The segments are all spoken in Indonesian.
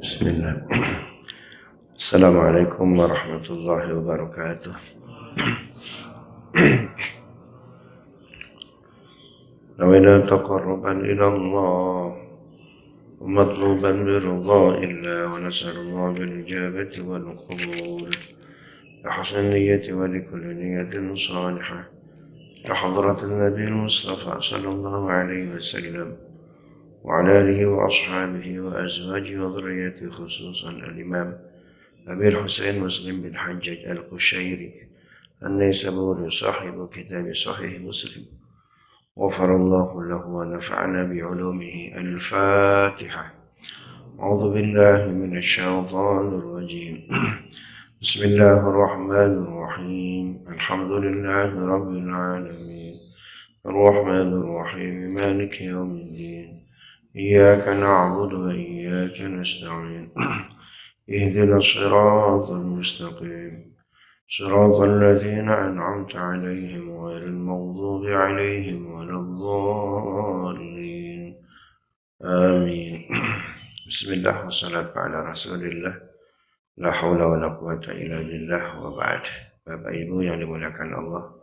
Bismillah. Assalamualaikum warahmatullahi wabarakatuh. Nawaitu taqarruban ila Allah wa matluban bi ridha'illah wa nas'alullah bil ijabati wal qabul. Bi husni niyyati wa li kulli niyyatin salihah. Bi hadratin nabiyil Mustafa sallallahu alaihi wasallam wa ala alihi wa ashabihi wa azwajihi wa dhurriyyatihi khususan al-imam أبي الحسين مسلم بن حجاج القشيري النيسابوري صاحب كتاب صحيح مسلم غفر الله له ونفعنا بعلومه. الفاتحة. أعوذ بالله من الشيطان الرجيم. بسم الله الرحمن الرحيم. الحمد لله رب العالمين الرحمن الرحيم مالك يوم الدين إياك نعبد وإياك نستعين اهدنا الصراط المستقيم صراط الذين أنعمت عليهم غير المغضوب عليهم ولا الضالين آمين. بسم الله والصلاة على رسول الله لا حول ولا قوة إلا بالله وبعد. Bapak Ibu yang dimuliakan Allah,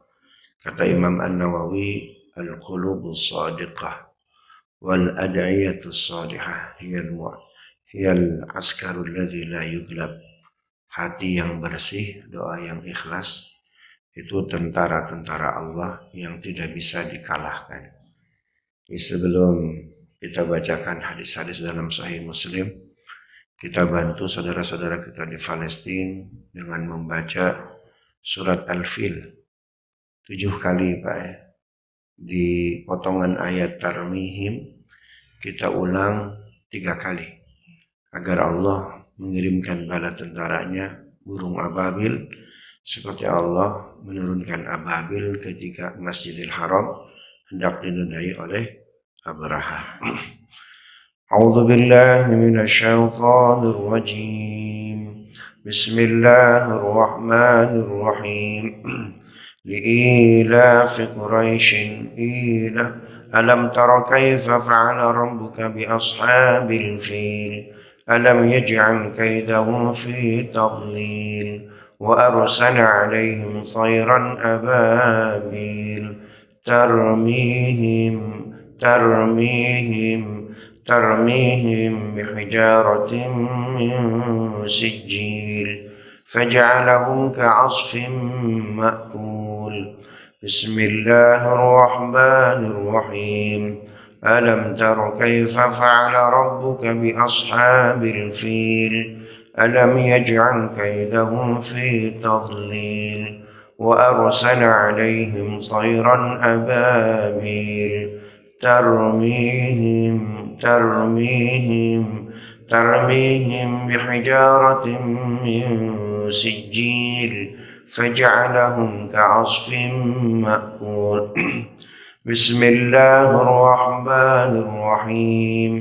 kata Imam An-Nawawi, al-qulubus shadiqah wal ad'iyatus salihah hiyal askarul ladzi la yuglab. Hati yang bersih, doa yang ikhlas, itu tentara-tentara Allah yang tidak bisa dikalahkan. Sebelum kita bacakan hadis-hadis dalam Sahih Muslim, kita bantu saudara-saudara kita di Palestina dengan membaca surat Al-Fil 7 kali, Pak ya. Di potongan ayat Tarmihim kita ulang 3 kali. Agar Allah mengirimkan bala tentaranya burung ababil seperti Allah menurunkan ababil ketika Masjidil Haram hendak dinodai oleh Abraha. A'udzu billahi minasyaitonir rajim. Bismillahirrahmanirrahim. Li'ilafi Quraisyin ila alam tara kaifa fa'ala rabbuka bi ashabil fil ألم يجعل كيدهم في تضليل وأرسل عليهم طيرا أبابيل ترميهم بحجارة من سجيل فجعلهم كعصف مأكول. بسم الله الرحمن الرحيم. ألم تر كيف فعل ربك بأصحاب الفيل ألم يجعل كيدهم في تضليل وأرسل عليهم طيرا أبابيل ترميهم بحجارة من سجيل فجعلهم كعصف مأكول. بسم الله الرحمن الرحيم.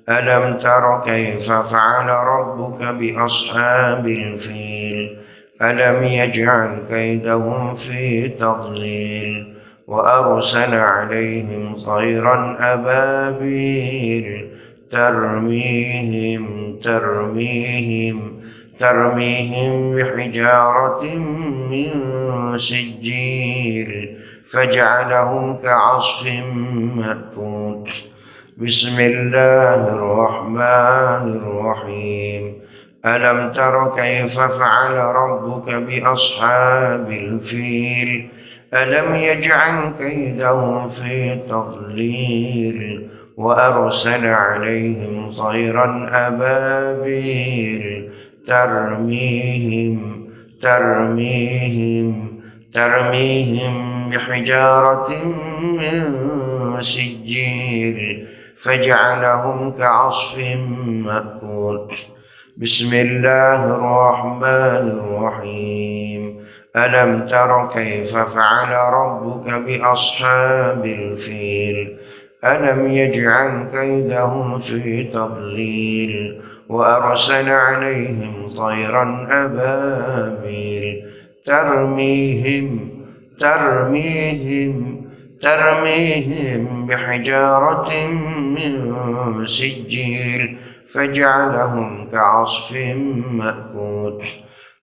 ألم تر كيف فعل ربك بأصحاب الفيل ألم يجعل كيدهم في تضليل وأرسل عليهم طيرا أبابيل ترميهم بحجارة من سجيل فجعلهم كعصف مأكول. بسم الله الرحمن الرحيم. ألم تر كيف فعل ربك بأصحاب الفيل ألم يجعل كيدهم في تضليل وأرسل عليهم طيرا أبابيل ترميهم بحجارة من سجيل فجعلهم كعصف مأكول. بسم الله الرحمن الرحيم. ألم تر كيف فعل ربك بأصحاب الفيل ألم يجعل كيدهم في تضليل وأرسل عليهم طيرا أبابيل ترميهم بحجارة من سجيل فجعلهم كعصف مأكول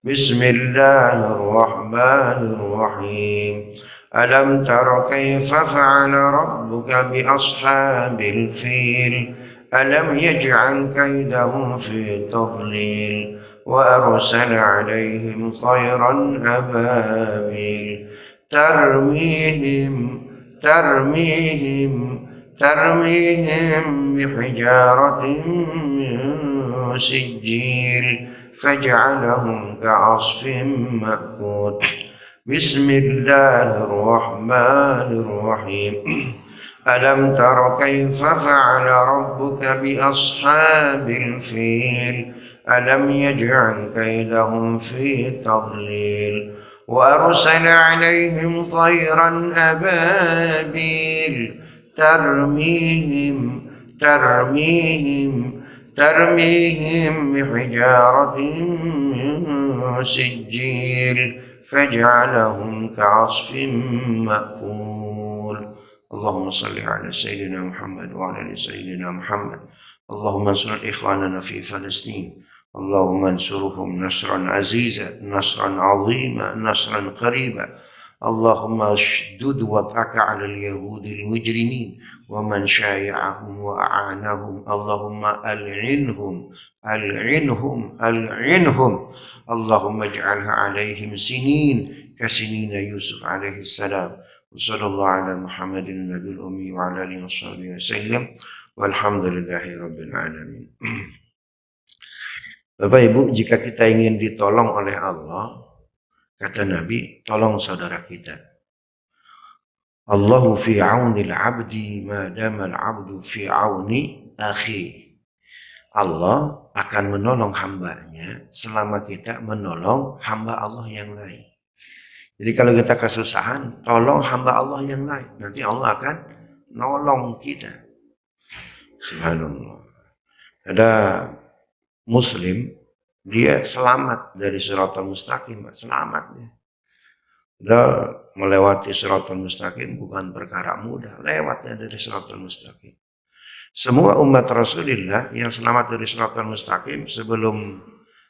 بسم الله الرحمن الرحيم ألم تر كيف فعل ربك بأصحاب الفيل ألم يجعل كيدهم في تضليل وأرسل عليهم طيرا أبابيل ترميهم بحجارة من سجيل فجعلهم كعصف مأكول بسم الله الرحمن الرحيم ألم تر كيف فعل ربك بأصحاب الفيل ألم يجعل كيدهم في تضليل وأرسل عليهم طيرا أبابيل ترميهم بحجارة من سجيل فجعلهم كعصف مأكول اللهم صل على سيدنا محمد وعلى آل سيدنا محمد اللهم انصر إخواننا في فلسطين اللهم انصرهم نصرا عزيزا نصرا عظيما نصرا قريبا اللهم اشدد وطأك على اليهود المجرمين ومن شايعهم وأعانهم اللهم ألعنهم اللهم اجعلها عليهم سنين كسنين يوسف عليه السلام وصلى الله على محمد النبي الأمي وعلى آله وصحبه وسلم والحمد لله رب العالمين. Bapak Ibu, jika kita ingin ditolong oleh Allah, kata Nabi, tolong saudara kita. Allahu fi aunil abdi ma damal abdu fi auni akhi. Allah akan menolong hambanya selama kita menolong hamba Allah yang lain. Jadi kalau kita kesusahan, tolong hamba Allah yang lain. Nanti Allah akan nolong kita. Subhanallah. Ada Muslim, dia selamat dari Shiratal Mustaqim, selamat dia. Dia melewati Shiratal Mustaqim bukan perkara mudah, lewatnya dari Shiratal Mustaqim. Semua umat Rasulullah yang selamat dari Shiratal Mustaqim sebelum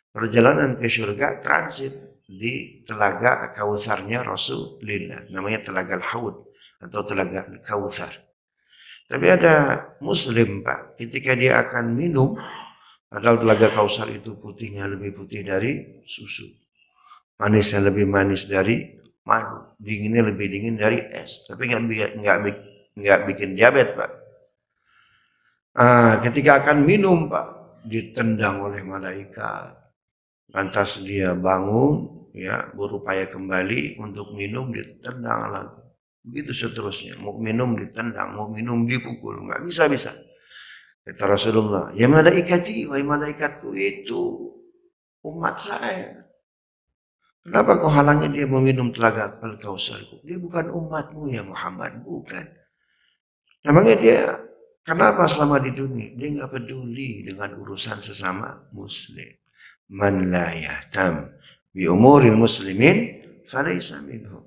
perjalanan ke surga transit di telaga Kautsarnya Rasulullah, namanya Telaga Al-Haud atau Telaga Al-Kautsar. Tapi ada Muslim, Pak, ketika dia akan minum, padahal Telaga Kautsar itu putihnya lebih putih dari susu, manisnya lebih manis dari madu, dinginnya lebih dingin dari es, tapi nggak bikin diabetes, Pak. Ketika akan minum, Pak, ditendang oleh malaikat. Lantas dia bangun, ya, berupaya kembali untuk minum, ditendang lagi. Begitu seterusnya, mau minum ditendang, mau minum dipukul, nggak bisa. Kata Rasulullah, ya malaikati, wahai malaikatku itu umat saya. Kenapa kau halangi dia meminum Telaga Al-Kautsar? Dia bukan umatmu ya Muhammad, bukan. Namanya dia, kenapa selama di dunia dia nggak peduli dengan urusan sesama muslim. Man la yahtam bi umuril muslimin falaysa minhum.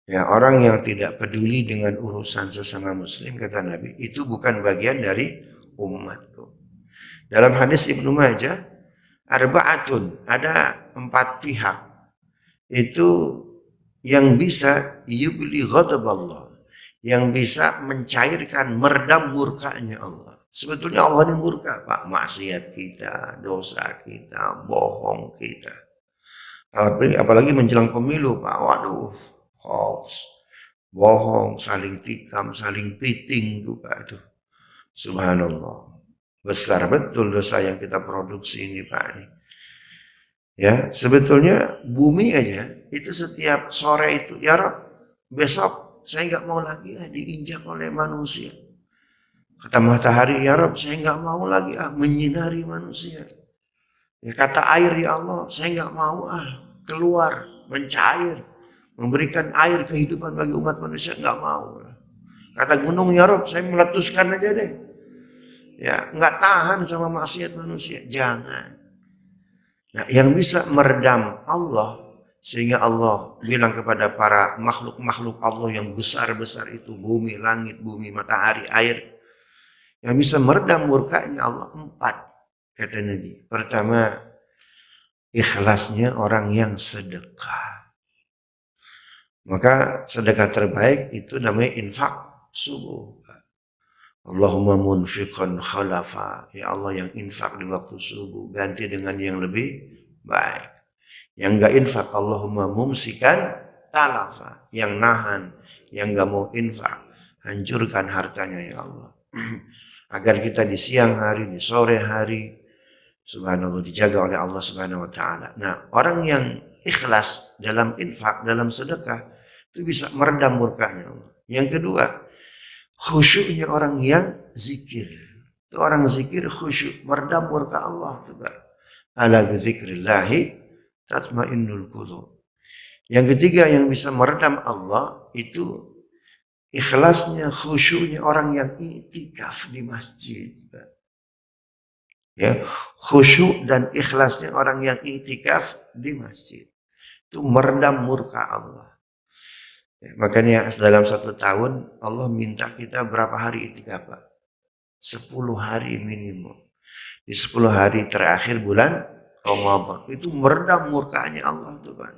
Ya, orang yang tidak peduli dengan urusan sesama muslim, kata Nabi, itu bukan bagian dari umatku. Dalam hadis Ibnu Majah, arba'atun, ada 4 pihak itu yang bisa yubli ghadaballah, yang bisa mencairkan, meredam murkanya Allah. Sebetulnya Allah ini murka, Pak, maksiat kita, dosa kita, bohong kita. Apalagi menjelang pemilu, Pak, waduh, hoax, bohong, saling tikam, saling piting juga itu. Subhanallah. Besar betul dosa yang kita produksi ini, Pak. Ya, sebetulnya bumi aja itu setiap sore itu, ya Rabb, besok saya nggak mau lagi diinjak oleh manusia. Kata matahari, ya Rabb, saya nggak mau lagi menyinari manusia. Ya, kata air, ya Allah, saya nggak mau keluar, mencair, memberikan air kehidupan bagi umat manusia, nggak mau. Kata gunung, ya Rabb, saya meletuskan aja deh. Ya, nggak tahan sama maksiat manusia, jangan. Nah, yang bisa meredam Allah, sehingga Allah bilang kepada para makhluk-makhluk Allah yang besar-besar itu, bumi, langit, bumi, matahari, air, yang bisa meredam murkanya Allah 4. kata Nabi. Pertama, ikhlasnya orang yang sedekah. Maka sedekah terbaik itu namanya infak subuh. Allahumma munfiqan khalafa. Ya Allah, yang infak di waktu subuh ganti dengan yang lebih baik. Yang enggak infak, Allahumma mumsikan talafa. Yang nahan, yang enggak mau infak, hancurkan hartanya ya Allah. Agar kita di siang hari, di sore hari, subhanallah, dijaga oleh Allah subhanahu wa ta'ala. Nah, orang yang ikhlas dalam infak, dalam sedekah, itu bisa meredam murkanya Allah. Yang kedua, khusyuknya orang yang zikir. Itu orang zikir khusyuk, meredam murka Allah. Ala bizikrillahi tatmainnul qulub. Yang ketiga yang bisa meredam Allah itu ikhlasnya, khusyuknya orang yang i'tikaf di masjid. Ya, khusyuk dan ikhlasnya orang yang i'tikaf di masjid. Itu meredam murka Allah. Ya, makanya dalam 1 tahun Allah minta kita berapa hari i'tikaf, Pak? 10 hari minimum. Di 10 hari terakhir bulan Ramadan itu meredam murkanya Allah tuh, Pak.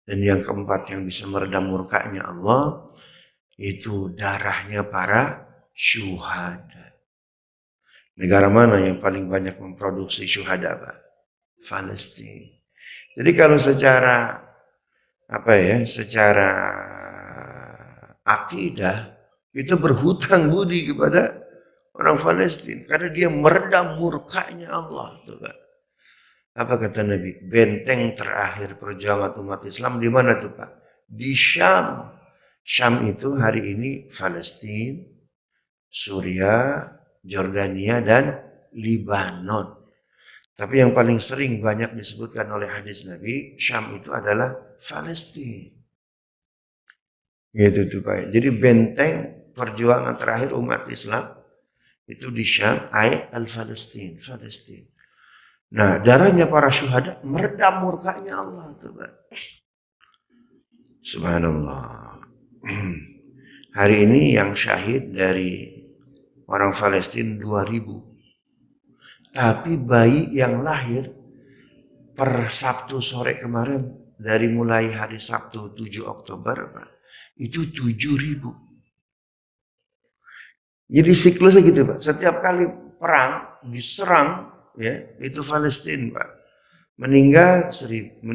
Dan yang keempat yang bisa meredam murkanya Allah itu darahnya para syuhada. Negara mana yang paling banyak memproduksi syuhada, Pak? Palestina. Jadi kalau secara secara akidah itu berhutang budi kepada orang Palestina karena dia meredam murkanya Allah, tuh, Pak. Apa kata Nabi? Benteng terakhir perjuangan umat Islam di mana tuh, Pak? Di Syam. Syam itu hari ini Palestina, Suriah, Jordania, dan Libanon. Tapi yang paling sering banyak disebutkan oleh hadis Nabi, Syam itu adalah Palestina. Gitu tuh, Pak. Jadi benteng perjuangan terakhir umat Islam itu di Syam, al-Palestina, Palestina. Nah, darahnya para syuhada meredam murkanya Allah, tuh, Pak. Subhanallah. Hari ini yang syahid dari orang Palestina 2.000. Tapi bayi yang lahir per Sabtu sore kemarin, dari mulai hari Sabtu 7 Oktober, Pak, itu 7.000. Jadi siklusnya gitu, Pak. Setiap kali perang diserang, ya, itu Palestina, Pak. Meninggal 1.000,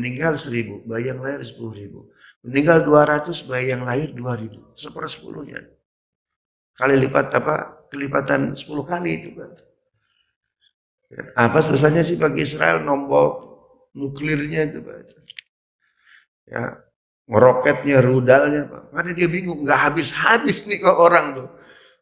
bayi yang lahir 10.000. Meninggal 200, bayi yang lahir 2.000. 1/10-nya. Kali lipat kelipatan 10 kali itu, Pak. Ya, apa susahnya sih bagi Israel nombor nuklirnya itu, Pak? Ya, roketnya, rudalnya, Pak. Karena dia bingung, nggak habis-habis nih kok orang tuh.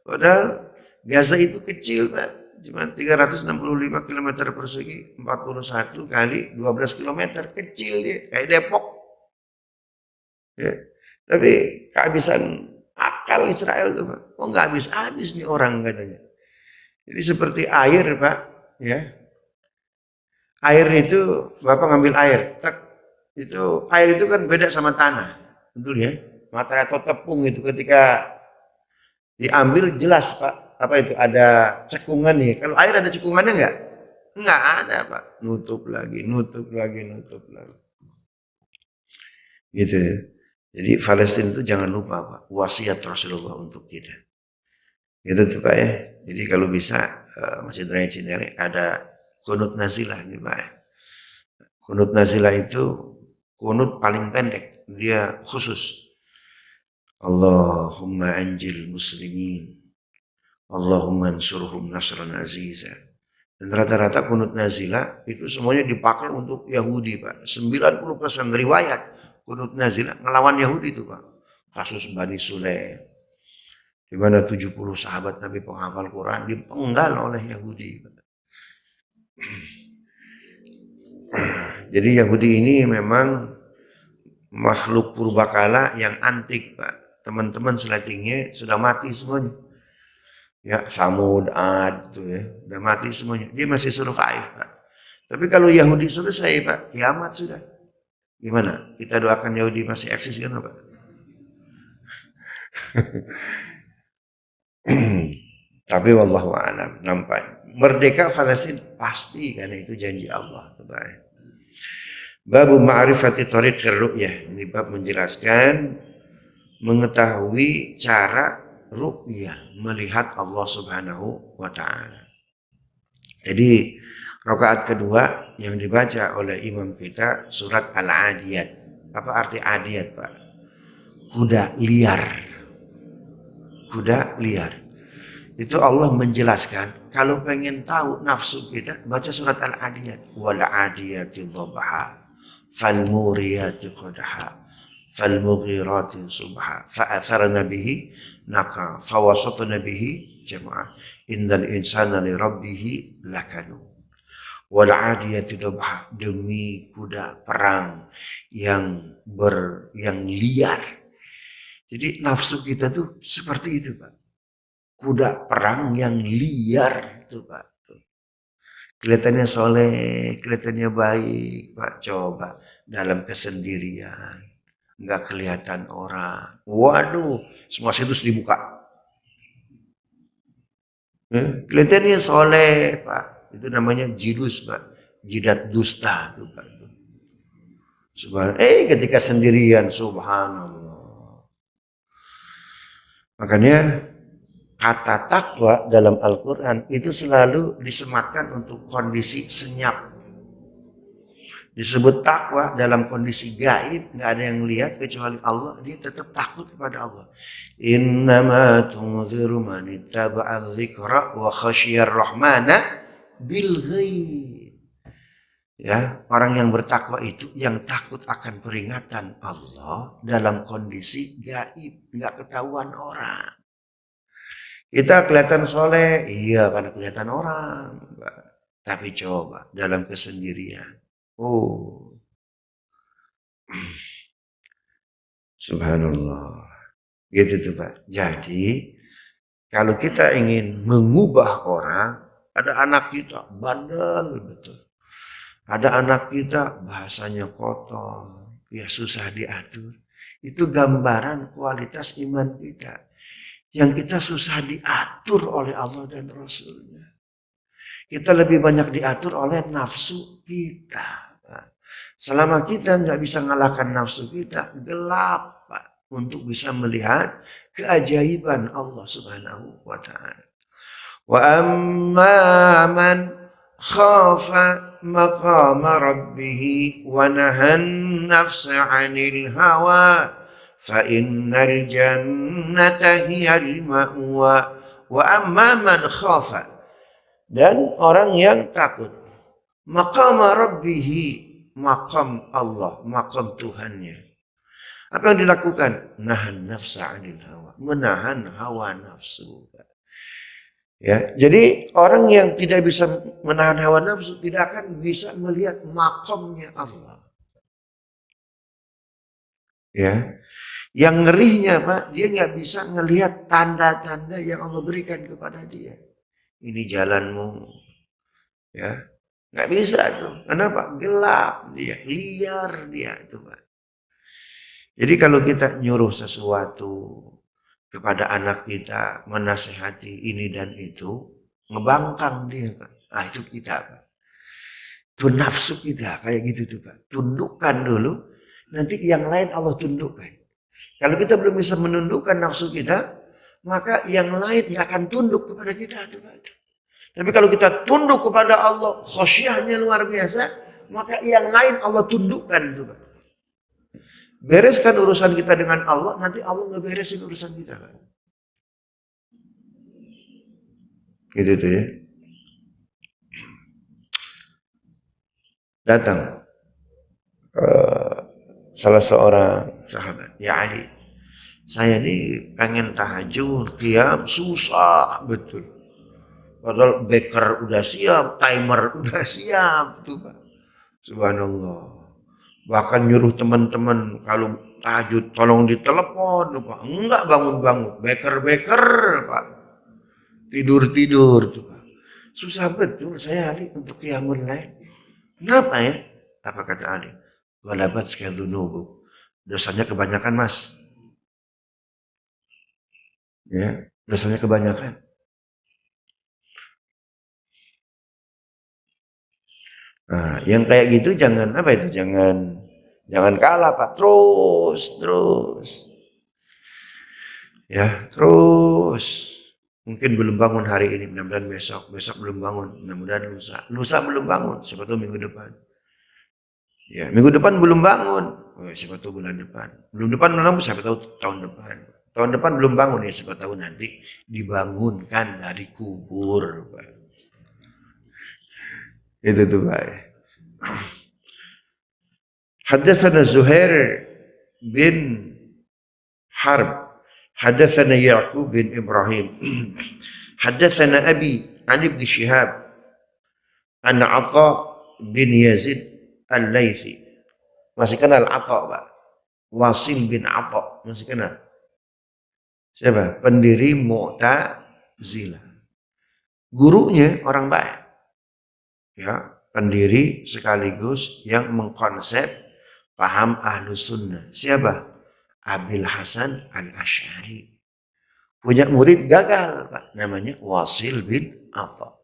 Padahal Gaza itu kecil, Pak. Cuma 365 km persegi, 41 kali 12 km, kecil dia, kayak Depok. Ya. Tapi kehabisan akal Israel tuh, Pak. Kok nggak habis-habis nih orang, katanya. Jadi seperti air, Pak. Ya, air itu Bapak ngambil air, itu air itu kan beda sama tanah, betul ya? Materai atau tepung itu ketika diambil jelas, Pak, apa itu ada cekungan nih. Kalau air ada cekungannya enggak? Enggak ada, Pak. Nutup lagi, nutup lagi, nutup lagi. Gitu. Jadi Palestina itu jangan lupa, Pak, wasiat Rasulullah untuk kita. Gitu tuh, Pak, ya. Jadi kalau bisa Masjid Raya Cinere ada kunut nazilah nih, Pak. Kunut nazilah itu kunut paling pendek, dia khusus. Allahumma anjil muslimin, Allahumma ansurhum nasran aziza. Dan rata-rata kunut nazilah itu semuanya dipakai untuk Yahudi, Pak. 90% riwayat kunut nazilah ngelawan Yahudi itu, Pak. Kasus Bani Sulaim, di mana 70 sahabat Nabi penghafal Quran dipenggal oleh Yahudi. Jadi Yahudi ini memang makhluk purbakala yang antik, Pak. Teman-teman seletingnya sudah mati semuanya. Ya, Samud, Ad, tuh ya, udah mati semuanya. Dia masih survive, Pak. Tapi kalau Yahudi selesai, Pak, kiamat sudah. Gimana? Kita doakan Yahudi masih eksis kan, Pak? Tapi wallahu a'lam, nampak merdeka Palestina pasti, karena itu janji Allah. Babu ma'rifati thariqir ru'yah. Ini bab menjelaskan mengetahui cara ru'yah, melihat Allah Subhanahu wa taala. Jadi rakaat kedua yang dibaca oleh imam kita surat Al-Adiyat. Apa arti Adiyat, Pak? Kuda liar. Kuda liar. Itu Allah menjelaskan, kalau pengen tahu nafsu kita, baca surat Al-Adiyat. Wal adiyati dhabha, fal muriyati qadha, fal mughirati subha, fa atharna bihi naqa, fa wasatna bihi jam'a. Innal insana li rabbih lakanu. Wal adiyati dhabha, demi kuda perang yang liar. Jadi nafsu kita tuh seperti itu, Pak. Kuda perang yang liar tuh, Pak. Tuh. Kelihatannya soleh, kelihatannya baik, Pak. Coba dalam kesendirian, nggak kelihatan orang. Waduh, semua situs dibuka. Kelihatannya soleh, Pak. Itu namanya jidus, Pak. Jidat dusta tuh, Pak. Subhanallah. Ketika sendirian, subhanallah. Makanya kata takwa dalam Al-Quran itu selalu disematkan untuk kondisi senyap. Disebut takwa dalam kondisi gaib, nggak ada yang lihat kecuali Allah, dia tetap takut kepada Allah. Innama tunziru man ittaba'adz dzikra wa khasyiyar rahmana bil ghaib. Ya, orang yang bertakwa itu yang takut akan peringatan Allah dalam kondisi gaib, nggak ketahuan orang. Kita kelihatan soleh, iya karena kelihatan orang. Tapi coba dalam kesendirian. Oh, subhanallah. Gitu tuh, Pak. Jadi, kalau kita ingin mengubah orang, ada anak kita bandel betul. Ada anak kita bahasanya kotor, ya susah diatur. Itu gambaran kualitas iman kita. Yang kita susah diatur oleh Allah dan Rasulnya. Kita lebih banyak diatur oleh nafsu kita. Selama kita nggak bisa mengalahkan nafsu kita, gelap, Pak, untuk bisa melihat keajaiban Allah Subhanahu wa taala. Wa amma man khafa maqama rabbih wa nahan nafsa 'anil hawa fa innal jannata hiyal ma'wa. Wa amma man khafa, dan orang yang takut maqama rabbih, makam Allah, makam Tuhannya. Apa yang dilakukan? Nahan nafsa 'anil hawa, menahan hawa nafsu. Ya, jadi orang yang tidak bisa menahan hawa nafsu tidak akan bisa melihat makamnya Allah. Ya, yang ngerinya, Pak, dia nggak bisa melihat tanda-tanda yang Allah berikan kepada dia. Ini jalanmu, ya, nggak bisa tuh. Kenapa? Gelap dia, liar dia itu, Pak. Jadi kalau kita nyuruh sesuatu kepada anak kita, menasehati ini dan itu, ngebangkang dia, Pak. Ah, itu kita, Pak. Itu nafsu kita, kayak gitu tuh, Pak. Tundukkan dulu, nanti yang lain Allah tundukkan. Kalau kita belum bisa menundukkan nafsu kita, maka yang lain nggak akan tunduk kepada kita tuh, Pak. Tapi kalau kita tunduk kepada Allah, khosyahnya luar biasa, maka yang lain Allah tundukkan tuh, Pak. Bereskan urusan kita dengan Allah, nanti Allah ngeberesin urusan kita, Pak. Gitu tuh ya. Datang salah seorang sahabat, ya Ali, saya ini pengen tahajud, qiyam, susah betul. Padahal beker udah siap, timer udah siap tuh, Pak. Subhanallah. Bahkan nyuruh teman-teman kalau tahajud tolong ditelepon, Pak. Enggak bangun-bangun, beker-beker, Pak. Tidur-tidur tuh, Pak. Susah betul saya Ali untuk qiyamul lail. Kenapa ya? Apa kata Ali? Walabat skadunubu. Dosanya kebanyakan, Mas. Ya, dosanya kebanyakan. Nah, yang kayak gitu jangan apa itu? Jangan kalah, Pak. Terus. Ya, terus. Mungkin belum bangun hari ini, mudah-mudahan besok belum bangun, mudah-mudahan lusa belum bangun, siapa tahu minggu depan. Ya, minggu depan belum bangun, siapa tahu bulan depan. Belum depan belum, siapa tahu tahun depan. Tahun depan belum bangun ya, siapa tahu nanti dibangunkan dari kubur, Pak. Itu tuh, Pak. Haddatsana Zuhair bin Harb, haddatsana Yaqub bin Ibrahim, haddatsana Abi an Ibn Shihab an Atha bin Yazid Al-Laitsi. Masih kenal Atha, Pak? Wasil bin Atha, masih kenal? Siapa? Pendiri Mu'tazilah. Gurunya orang baik. Ya, pendiri sekaligus yang mengkonsep paham Ahlus Sunnah. Siapa? Abil Hasan Al-Asy'ari. Punya murid gagal, Pak. Namanya Wasil bin Atha.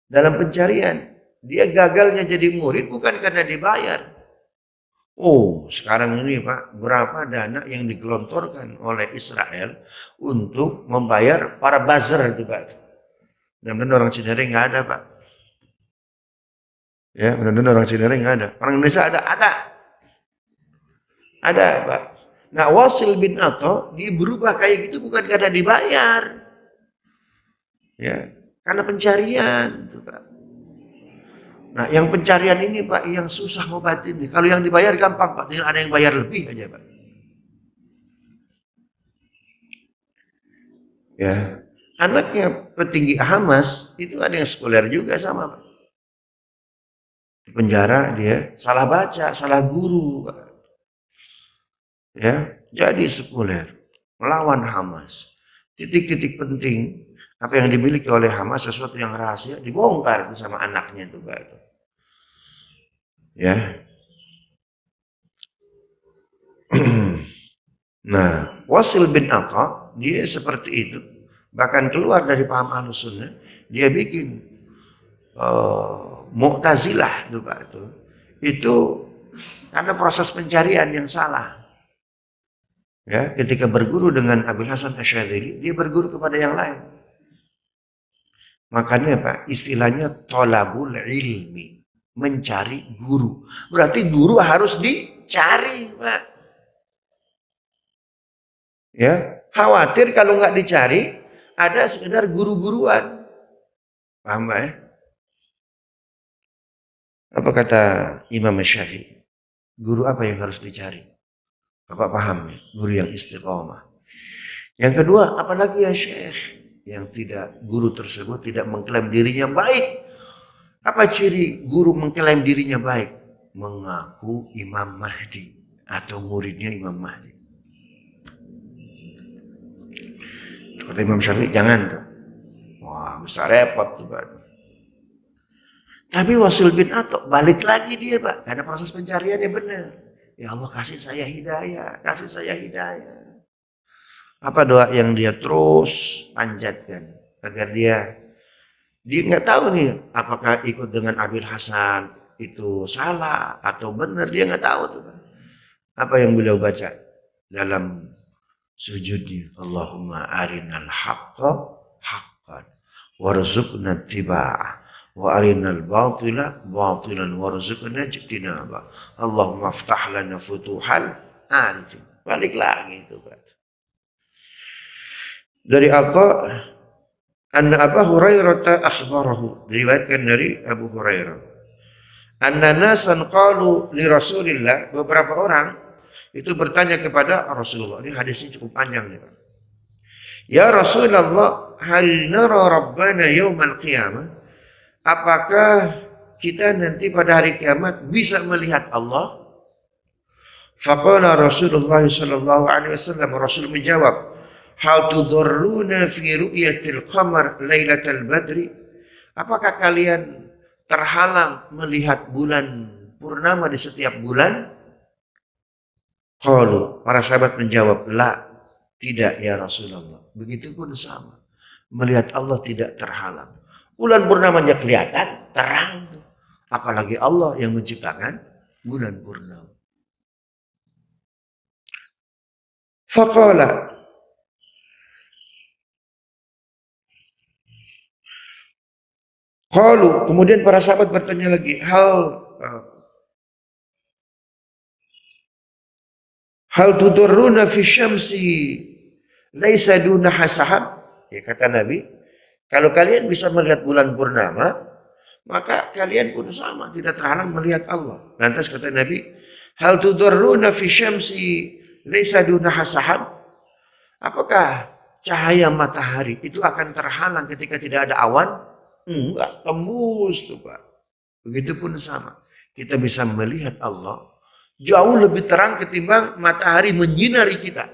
Dalam pencarian, dia gagalnya jadi murid bukan karena dibayar. Oh, sekarang ini Pak, berapa dana yang digelontorkan oleh Israel untuk membayar para buzzer itu Pak. Mudah-mudahan orang Cinere nggak ada Pak. Ya, mudah-mudahan orang Cinere nggak ada. Orang Indonesia ada Pak. Nah, Wasil bin Atha dia berubah kayak gitu bukan karena dibayar, ya, karena pencarian, itu Pak. Nah, yang pencarian ini Pak, yang susah ngobatin nih. Kalau yang dibayar gampang Pak, tinggal ada yang bayar lebih aja Pak. Ya, anaknya petinggi Hamas itu ada yang sekuler juga sama Pak. Di penjara dia salah baca, salah guru Pak. Ya, jadi sekuler melawan Hamas. Titik-titik penting apa yang dimiliki oleh Hamas sesuatu yang rahasia dibongkar itu sama anaknya itu Pak. Ya. Nah, Wasil bin Atha dia seperti itu. Bahkan keluar dari paham Ahlus Sunnah, dia bikin Mu'tazilah itu Pak itu. Itu karena proses pencarian yang salah. Ya, ketika berguru dengan Abil Hasan Asy'ari, dia berguru kepada yang lain. Makanya Pak, istilahnya tolabul ilmi, mencari guru. Berarti guru harus dicari, Pak. Ya, khawatir kalau nggak dicari, ada sekedar guru-guruan. Paham Pak ya? Apa kata Imam Syafi'i? Guru apa yang harus dicari? Bapak paham ya? Guru yang istiqomah. Yang kedua, apalagi ya Syekh? Yang tidak, guru tersebut tidak mengklaim dirinya baik. Apa ciri guru mengklaim dirinya baik? Mengaku Imam Mahdi atau muridnya Imam Mahdi. Kata Imam Syafi'i, jangan tuh. Wah, bisa repot tuh Pak. Tapi Wasil bin Atha balik lagi dia Pak, karena proses pencariannya benar. Ya Allah kasih saya hidayah, kasih saya hidayah. Apa doa yang dia terus panjatkan agar dia nggak tahu nih apakah ikut dengan Abil Hasan itu salah atau benar, dia nggak tahu tuh. Apa yang beliau baca dalam sujudnya? Allahumma arinal haqqa haqqan warzuqna tiba'ah wa arinal batila batilan warzuqna ijtinaba. Allahumma aftah lana futuhal arifin. Balik lagi itu Pak. Dari Atha anna Abu Hurairah akhbarahu, diriwayatkan dari Abu Hurairah. Anna nasan qalu li Rasulillah, beberapa orang itu bertanya kepada Rasulullah. Ini hadisnya cukup panjang nih Pak. Ya Rasulullah, hal nara rabbana yaumal qiyamah? Apakah kita nanti pada hari kiamat bisa melihat Allah? Faqala Rasulullah sallallahu alaihi wasallam, Rasul menjawab, hal tudurruna fi ru'yatil qamar lailatal badri? Apakah kalian terhalang melihat bulan purnama di setiap bulan? Qalu, para sahabat menjawab, la, tidak ya Rasulullah. Begitupun sama. Melihat Allah tidak terhalang. Bulan purnamanya kelihatan, terang. Apalagi Allah yang menciptakan bulan purnama. Faqala, qalu, kemudian para sahabat bertanya lagi, hal tudurruna fi syamsi laisa dunaha sahab? Ya, kata Nabi, kalau kalian bisa melihat bulan purnama, maka kalian pun sama, tidak terhalang melihat Allah. Lantas kata Nabi, hal tudurruna fi syamsi laisa dunaha sahab? Apakah cahaya matahari itu akan terhalang ketika tidak ada awan? Enggak, tembus tuh Pak. Begitupun sama. Kita bisa melihat Allah jauh lebih terang ketimbang matahari menyinari kita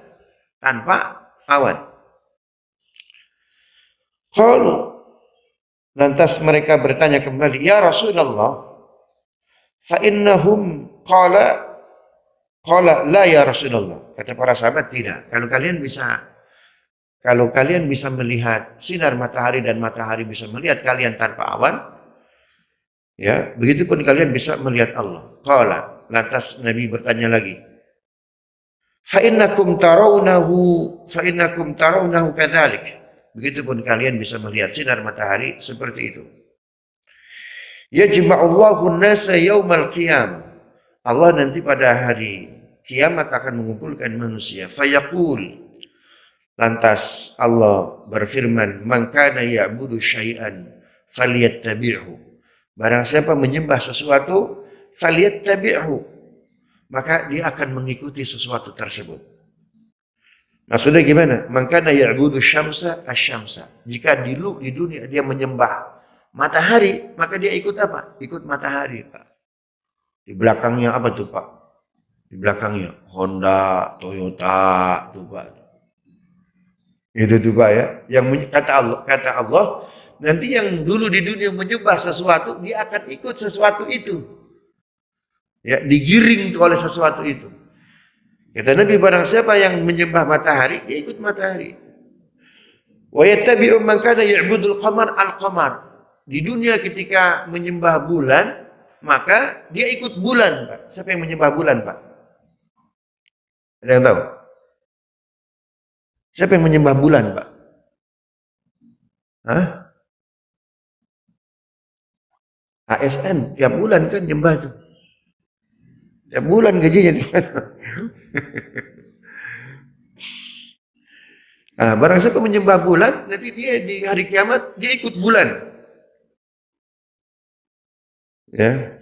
tanpa awan. Qalu, lantas mereka bertanya kembali, ya Rasulullah, fa innahum qala la ya Rasulullah. Kata para sahabat, tidak. Kalau kalian bisa melihat sinar matahari dan matahari bisa melihat kalian tanpa awan, ya, begitupun kalian bisa melihat Allah. Qala, lantas Nabi bertanya lagi, fa innakum tarawnahu kadzalik. Begitupun kalian bisa melihat sinar matahari seperti itu. Yajma'ullahu an-nasa yaumal qiyamah. Allah nanti pada hari kiamat akan mengumpulkan manusia. Fayaqul, lantas Allah berfirman, man kana ya'budu syai'an falyattabi'hu. Barang siapa menyembah sesuatu, falyattabi'hu, maka dia akan mengikuti sesuatu tersebut. Maksudnya gimana? Man kana ya'budu syamsa asyamsa. Jika di dunia dia menyembah matahari, maka dia ikut apa? Ikut matahari, Pak. Di belakangnya apa tuh, Pak? Di belakangnya Honda, Toyota, tuh Pak. Itu tuh Pak ya. Yang kata Allah, nanti yang dulu di dunia menyembah sesuatu, dia akan ikut sesuatu itu. Ya, digiring oleh sesuatu itu. Kata Nabi, barang siapa yang menyembah matahari, dia ikut matahari. Wa yattabi'u man kana ya'budul qamar al-qamar. Di dunia ketika menyembah bulan, maka dia ikut bulan, Pak. Siapa yang menyembah bulan, Pak? Ada yang tahu? Siapa yang menyembah bulan, Pak? Hah? ASN, tiap bulan kan nyembah tuh. Tiap bulan gajinya. Nah, barang siapa menyembah bulan, nanti dia di hari kiamat, dia ikut bulan. Ya.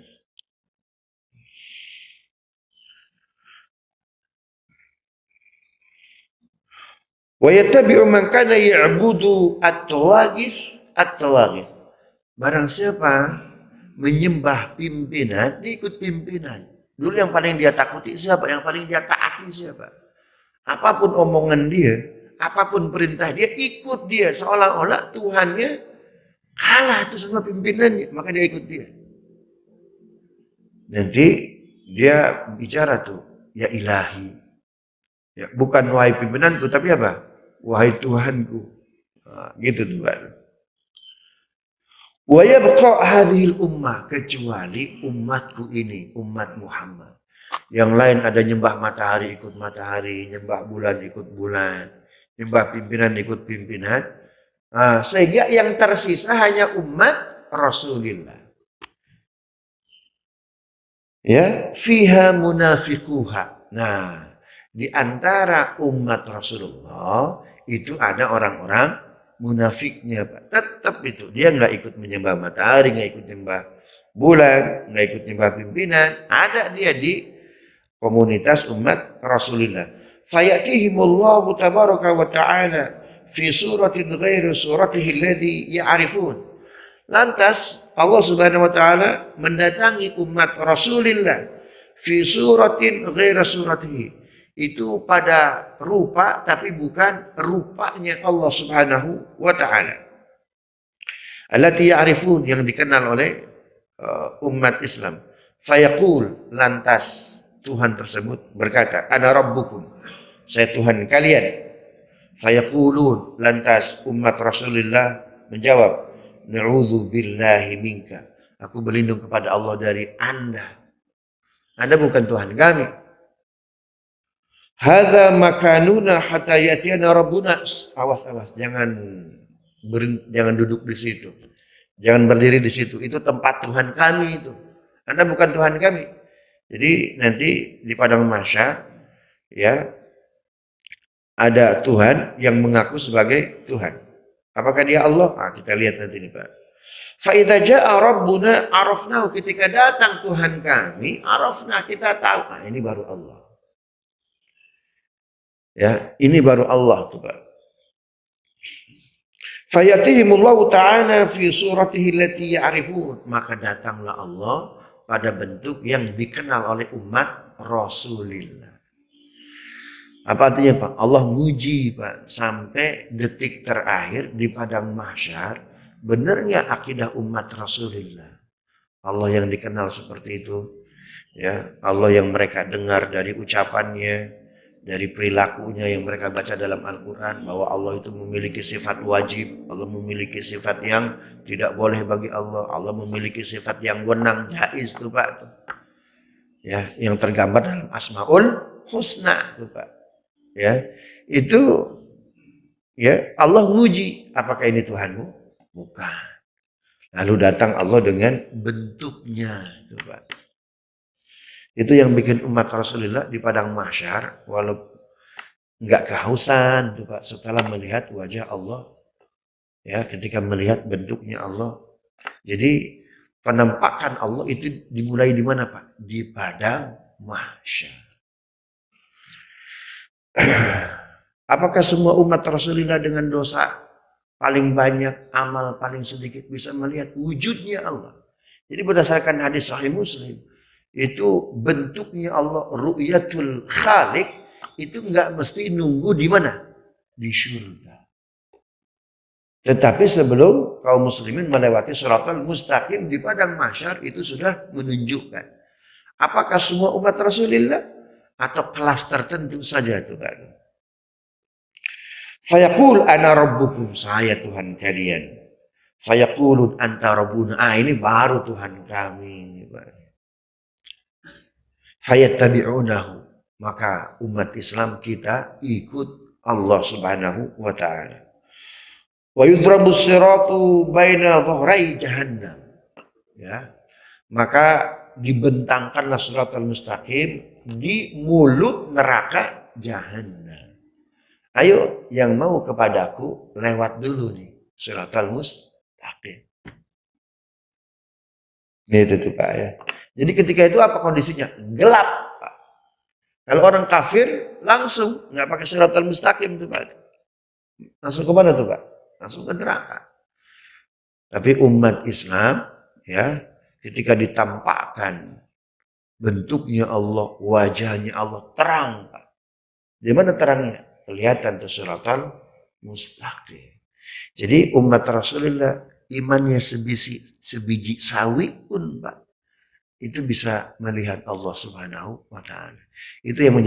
Wa yattabi'u man kana ya'budu at-tawaghis. Barang siapa menyembah pimpinan, dia ikut pimpinan. Dulu yang paling dia takuti siapa? Yang paling dia taati siapa? Apapun omongan dia, apapun perintah dia, ikut dia. Seolah-olah Tuhannya kalah itu sama pimpinannya, maka dia ikut dia. Nanti dia bicara tuh, ya ilahi. Ya, bukan wahai pimpinanku, tapi apa? Wahai Tuhanku. Nah, gitu tuh Pak. Wa yabqa hadhil ummah, kecuali umatku ini, umat Muhammad. Yang lain ada nyembah matahari ikut matahari, nyembah bulan ikut bulan, nyembah pimpinan ikut pimpinan. Nah, sehingga yang tersisa hanya umat Rasulullah. Ya, fiha munafiquha. Nah, di antara umat Rasulullah itu ada orang-orang munafiknya, Pak. Tetap itu dia nggak ikut menyembah matahari, nggak ikut menyembah bulan, nggak ikut menyembah pimpinan. Ada dia di komunitas umat Rasulullah. Fayatihimullahu tabaraka wa ta'ala fi suratin ghairi suratihi alladhi ya'rifun. Lantas Allah Subhanahu wa taala mendatangi umat Rasulullah fi suratin ghairi suratihi. Itu pada rupa tapi bukan rupanya Allah Subhanahu wa taala. Allati ya'rifun, yang dikenal oleh umat Islam. Fayaqul, lantas Tuhan tersebut berkata, ana rabbukum, saya Tuhan kalian. Fayaqulun, lantas umat Rasulullah menjawab, na'udzu billahi minka, Aku berlindung kepada Allah dari Anda. Anda bukan Tuhan kami. Hadza makanuna hatta yatiyana rabbuna. Awas, jangan duduk di situ. Jangan berdiri di situ. Itu tempat Tuhan kami itu. Anda bukan Tuhan kami. Jadi nanti di padang mahsyar ya ada Tuhan yang mengaku sebagai Tuhan. Apakah dia Allah? Nah, kita lihat nanti nih Pak. Fa idza jaa rabbuna arafnahu, ketika datang Tuhan kami, arafna, kita tahu. Nah, ini baru Allah. Ya, ini baru Allah tuh Pak. Fayatihimullahu ta'ala fi suratihi allati ya'rifun, maka datanglah Allah pada bentuk yang dikenal oleh umat Rasulullah. Apa artinya Pak? Allah nguji Pak sampai detik terakhir di padang mahsyar, benarnya akidah umat Rasulullah. Allah yang dikenal seperti itu, ya, Allah yang mereka dengar dari ucapannya, dari perilakunya yang mereka baca dalam Al-Quran, bahwa Allah itu memiliki sifat wajib, Allah memiliki sifat yang tidak boleh bagi Allah, Allah memiliki sifat yang wenang, jaiz tuh Pak, ya, yang tergambar dalam Asmaul Husna tuh Pak, ya, itu ya Allah nguji, apakah ini Tuhanmu? Bukan. Lalu datang Allah dengan bentuknya tuh Pak. Itu yang bikin umat Rasulullah di padang mahsyar walaupun nggak kehausan tuh Pak setelah melihat wajah Allah, ya, ketika melihat bentuknya Allah. Jadi penampakan Allah itu dimulai di mana Pak? Di padang mahsyar. Apakah semua umat Rasulullah dengan dosa paling banyak, amal paling sedikit bisa melihat wujudnya Allah? Jadi berdasarkan hadis Sahih Muslim, itu bentuknya Allah, ru'yatul khaliq, itu nggak mesti nunggu di mana? Di surga. Tetapi sebelum kaum muslimin melewati Shiratal Mustaqim di padang mahsyar, itu sudah menunjukkan. Apakah semua umat Rasulullah atau kelas tertentu saja itu Pak? Fayaqul ana rabbukum, saya Tuhan kalian. Fayaqulun anta rabbuna, ini baru Tuhan kami Pak. Fayattabi'unahu, maka umat Islam kita ikut Allah Subhanahu wa ta'ala. Wa yudrabus siratu baina dhahrai jahannam, ya, maka dibentangkanlah Shiratal Mustaqim di mulut neraka Jahannam. Ayo yang mau kepadaku lewat dulu nih Shiratal Mustaqim. Itu tuh Pak ya. Jadi ketika itu apa kondisinya? Gelap Pak. Kalau orang kafir langsung nggak pakai Shiratal Mustaqim tuh Pak. Langsung ke mana tuh Pak? Langsung ke neraka. Tapi umat Islam ya, ketika ditampakkan bentuknya Allah, wajahnya Allah, terang Pak. Di mana terangnya? Kelihatan tuh Shiratal Mustaqim. Jadi umat Rasulullah imannya sebiji sawi pun Pak, itu bisa melihat Allah Subhanahu wa ta'ala. Itu yang